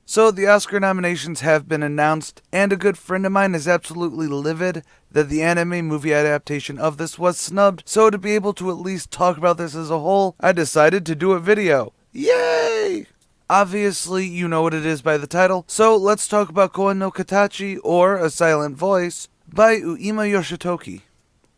So the Oscar nominations have been announced, and a good friend of mine is absolutely livid that the anime movie adaptation of this was snubbed, so to be able to at least talk about this as a whole, I decided to do a video. Yay! Obviously, you know what it is by the title, so let's talk about Koen no Katachi, or A Silent Voice, by Uema Yoshitoki.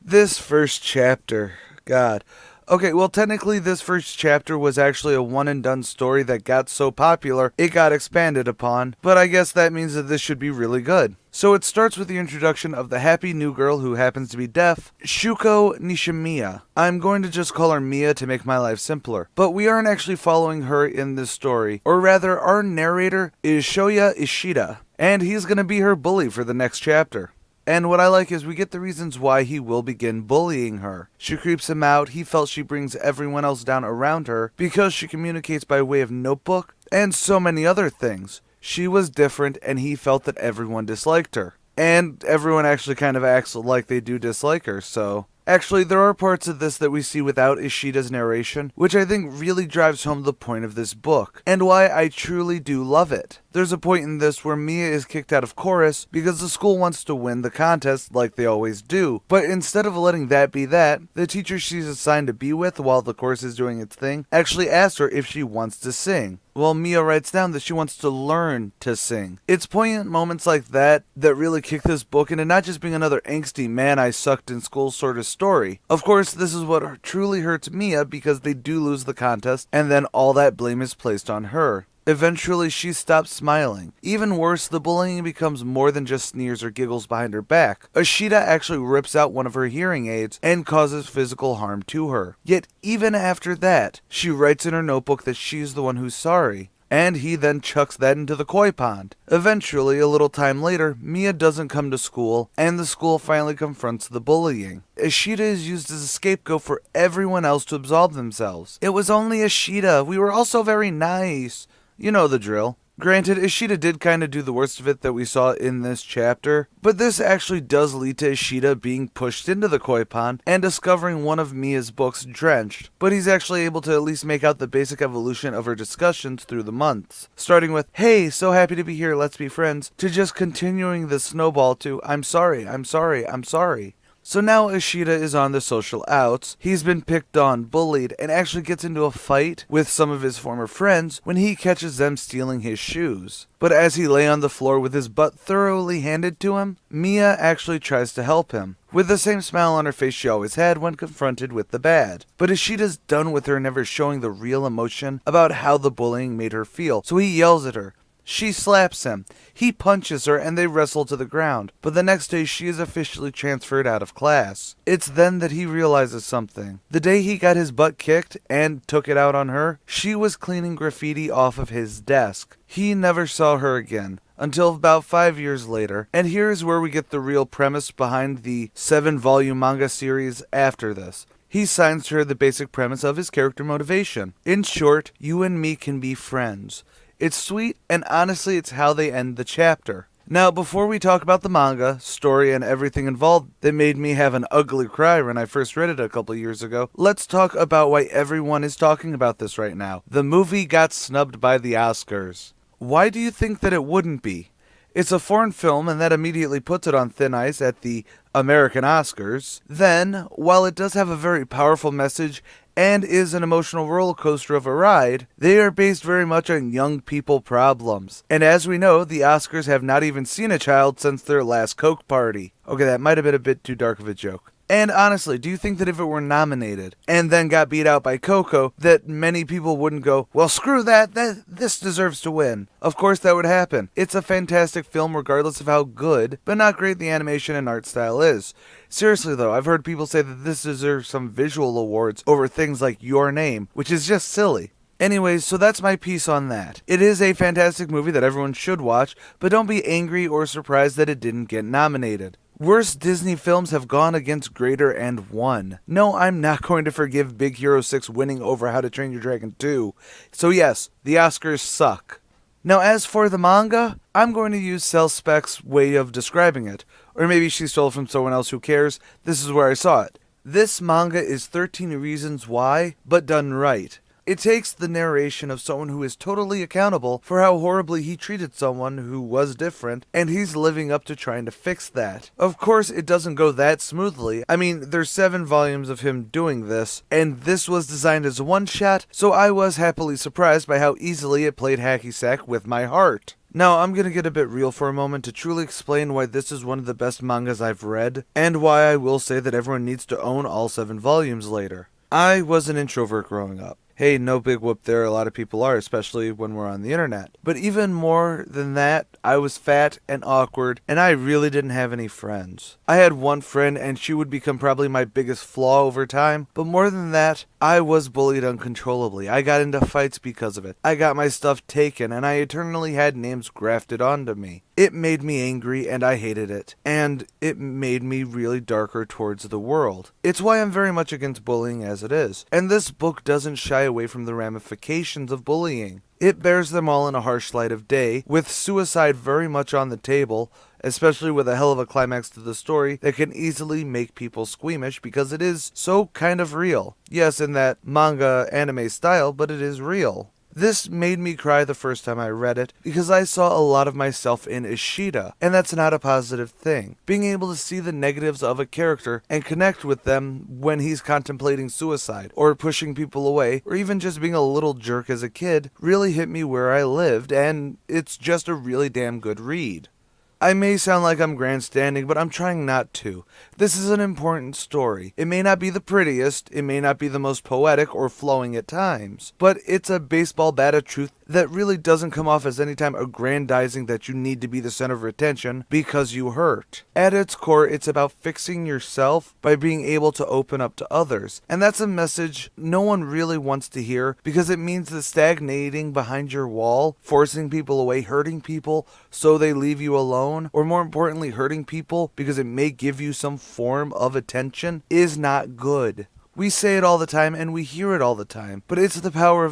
This first chapter, God. Okay, well technically this first chapter was actually a one-and-done story that got so popular, it got expanded upon, but I guess that means that this should be really good. So it starts with the introduction of the happy new girl who happens to be deaf, Shuko Nishimiya. I'm going to just call her Mia to make my life simpler, but we aren't actually following her in this story, or rather our narrator is Shoyo Ishida, and he's going to be her bully for the next chapter. And what I like is we get the reasons why he will begin bullying her. She creeps him out, he felt she brings everyone else down around her because she communicates by way of notebook, and so many other things. She was different and he felt that everyone disliked her. And everyone actually kind of acts like they do dislike her, so... Actually, there are parts of this that we see without Ishida's narration, which I think really drives home the point of this book, and why I truly do love it. There's a point in this where Mia is kicked out of chorus because the school wants to win the contest like they always do, but instead of letting that be that, the teacher she's assigned to be with while the chorus is doing its thing actually asks her if she wants to sing. Well, Mia writes down that she wants to learn to sing. It's poignant moments like that that really kick this book into not just being another angsty man I sucked in school sort of story. Of course, this is what truly hurts Mia because they do lose the contest and then all that blame is placed on her. Eventually, she stops smiling. Even worse, the bullying becomes more than just sneers or giggles behind her back. Ishida actually rips out one of her hearing aids and causes physical harm to her. Yet, even after that, she writes in her notebook that she's the one who's sorry. And he then chucks that into the koi pond. Eventually, a little time later, Mia doesn't come to school, and the school finally confronts the bullying. Ishida is used as a scapegoat for everyone else to absolve themselves. It was only Ishida. We were all so very nice. You know the drill. Granted, Ishida did kind of do the worst of it that we saw in this chapter, but this actually does lead to Ishida being pushed into the koi pond and discovering one of Mia's books drenched, but he's actually able to at least make out the basic evolution of her discussions through the months, starting with, hey, so happy to be here, let's be friends, to just continuing the snowball to, I'm sorry, I'm sorry, I'm sorry. So now Ishida is on the social outs, he's been picked on, bullied, and actually gets into a fight with some of his former friends when he catches them stealing his shoes. But as he lay on the floor with his butt thoroughly handed to him, Mia actually tries to help him, with the same smile on her face she always had when confronted with the bad. But Ishida's done with her never showing the real emotion about how the bullying made her feel, so he yells at her. She slaps him, he punches her, and they wrestle to the ground, but the next day she is officially transferred out of class. It's then that he realizes something. The day he got his butt kicked and took it out on her, she was cleaning graffiti off of his desk. He never saw her again, until about 5 years later, and here is where we get the real premise behind the 7-volume manga series after this. He signs to her the basic premise of his character motivation. In short, you and me can be friends. It's sweet, and honestly, it's how they end the chapter. Now, before we talk about the manga, story, and everything involved that made me have an ugly cry when I first read it a couple years ago, let's talk about why everyone is talking about this right now. The movie got snubbed by the Oscars. Why do you think that it wouldn't be? It's a foreign film, and that immediately puts it on thin ice at the American Oscars. Then, while it does have a very powerful message and is an emotional roller coaster of a ride, they are based very much on young people problems. And as we know, the Oscars have not even seen a child since their last Coke party. Okay, that might have been a bit too dark of a joke. And honestly, do you think that if it were nominated and then got beat out by Coco, that many people wouldn't go, well, screw that, this deserves to win? Of course that would happen. It's a fantastic film regardless of how good, but not great the animation and art style is. Seriously though, I've heard people say that this deserves some visual awards over things like Your Name, which is just silly. Anyways, so that's my piece on that. It is a fantastic movie that everyone should watch, but don't be angry or surprised that it didn't get nominated. Worse Disney films have gone against greater and won. No, I'm not going to forgive Big Hero 6 winning over How to Train Your Dragon 2. So yes, the Oscars suck. Now as for the manga, I'm going to use CellSpec's way of describing it. Or maybe she stole it from someone else, who cares? This is where I saw it. This manga is 13 Reasons Why, but done right. It takes the narration of someone who is totally accountable for how horribly he treated someone who was different, and he's living up to trying to fix that. Of course, it doesn't go that smoothly. I mean, there's 7 volumes of him doing this, and this was designed as a one-shot, so I was happily surprised by how easily it played hacky sack with my heart. Now, I'm gonna get a bit real for a moment to truly explain why this is one of the best mangas I've read, and why I will say that everyone needs to own all 7 volumes later. I was an introvert growing up. Hey, no big whoop there, a lot of people are, especially when we're on the internet. But even more than that, I was fat and awkward, and I really didn't have any friends. I had one friend, and she would become probably my biggest flaw over time, but more than that, I was bullied uncontrollably. I got into fights because of it. I got my stuff taken, and I eternally had names grafted onto me. It made me angry, and I hated it. And it made me really darker towards the world. It's why I'm very much against bullying as it is. And this book doesn't shy away from the ramifications of bullying. It bears them all in a harsh light of day, with suicide very much on the table, especially with a hell of a climax to the story that can easily make people squeamish because it is so kind of real. Yes, in that manga anime style, but it is real. This made me cry the first time I read it, because I saw a lot of myself in Ishida, and that's not a positive thing. Being able to see the negatives of a character and connect with them when he's contemplating suicide, or pushing people away, or even just being a little jerk as a kid, really hit me where I lived, and it's just a really damn good read. I may sound like I'm grandstanding, but I'm trying not to. This is an important story. It may not be the prettiest, it may not be the most poetic or flowing at times, but it's a baseball bat of truth that really doesn't come off as anytime aggrandizing that you need to be the center of attention because you hurt. At its core, it's about fixing yourself by being able to open up to others, and that's a message no one really wants to hear because it means that stagnating behind your wall, forcing people away, hurting people so they leave you alone, or more importantly, hurting people because it may give you some form of attention, is not good. We say it all the time and we hear it all the time, but it is the power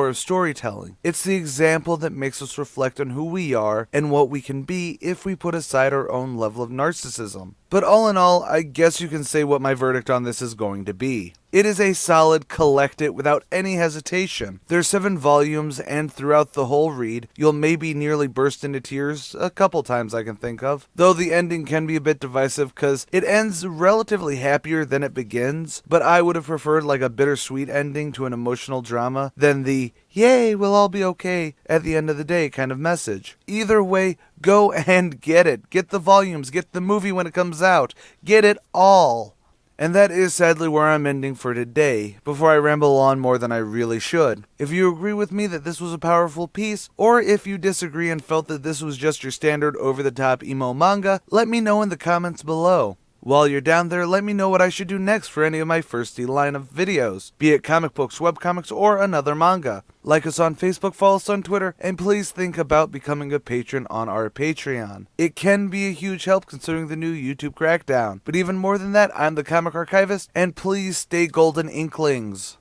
of storytelling. It's the example that makes us reflect on who we are and what we can be if we put aside our own level of narcissism. But all in all, I guess you can say what my verdict on this is going to be. It is a solid collect it without any hesitation. There's 7 volumes, and throughout the whole read, you'll maybe nearly burst into tears a couple times I can think of. Though the ending can be a bit divisive because it ends relatively happier than it begins, but I would have preferred like a bittersweet ending to an emotional drama than the "yay, we'll all be okay at the end of the day" kind of message. Either way, go and get it. Get the volumes, get the movie when it comes out. Get it all. And that is sadly where I'm ending for today, before I ramble on more than I really should. If you agree with me that this was a powerful piece, or if you disagree and felt that this was just your standard over-the-top emo manga, let me know in the comments below. While you're down there, let me know what I should do next for any of my Firsty line of videos, be it comic books, webcomics, or another manga. Like us on Facebook, follow us on Twitter, and please think about becoming a patron on our Patreon. It can be a huge help considering the new YouTube crackdown. But even more than that, I'm the Comic Archivist, and please stay golden inklings.